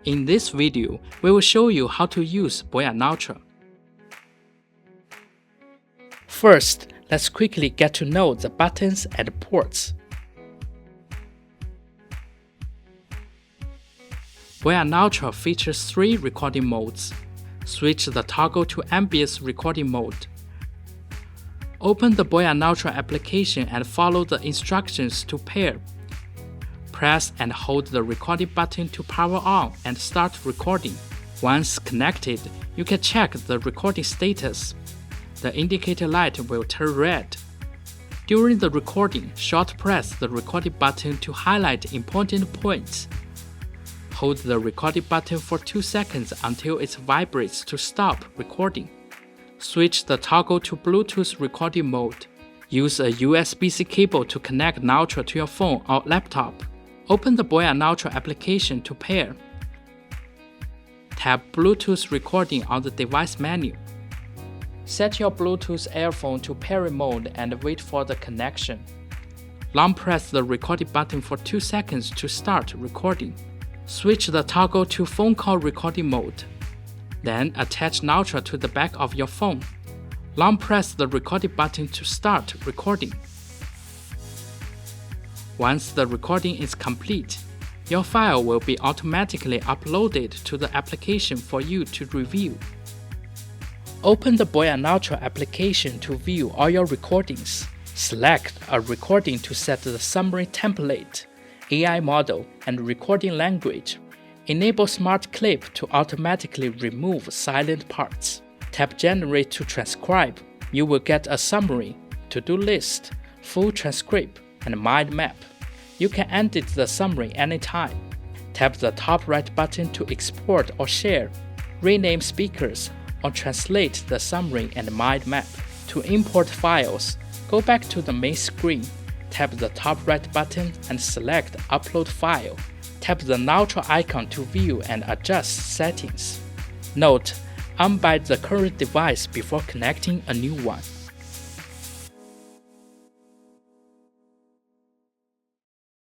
In this video, we will show you how to use BOYA Notra. First, let's quickly get to know the buttons and ports. BOYA Notra features 3 recording modes. Switch the toggle to ambience recording mode. Open the BOYA Notra application and follow the instructions to pair. Press and hold the recording button to power on and start recording. Once connected, you can check the recording status. The indicator light will turn red. During the recording, short press the recording button to highlight important points. Hold the recording button for 2 seconds until it vibrates to stop recording. Switch the toggle to Bluetooth recording mode. Use a USB-C cable to connect Notra to your phone or laptop. Open the BOYA Notra application to pair. Tap Bluetooth recording on the device menu. Set your Bluetooth earphone to pairing mode and wait for the connection. Long press the recording button for 2 seconds to start recording. Switch the toggle to phone call recording mode. Then attach Notra to the back of your phone. Long press the recording button to start recording. Once the recording is complete, your file will be automatically uploaded to the application for you to review. Open the BOYA Notra application to view all your recordings. Select a recording to set the summary template, AI model, and recording language. Enable Smart Clip to automatically remove silent parts. Tap Generate to transcribe. You will get a summary, to-do list, full transcript, and mind map. You can edit the summary anytime. Tap the top right button to export or share, rename speakers, or translate the summary and mind map. To import files, go back to the main screen. Tap the top right button and select Upload File. Tap the Notra icon to view and adjust settings. Note: unbind the current device before connecting a new one.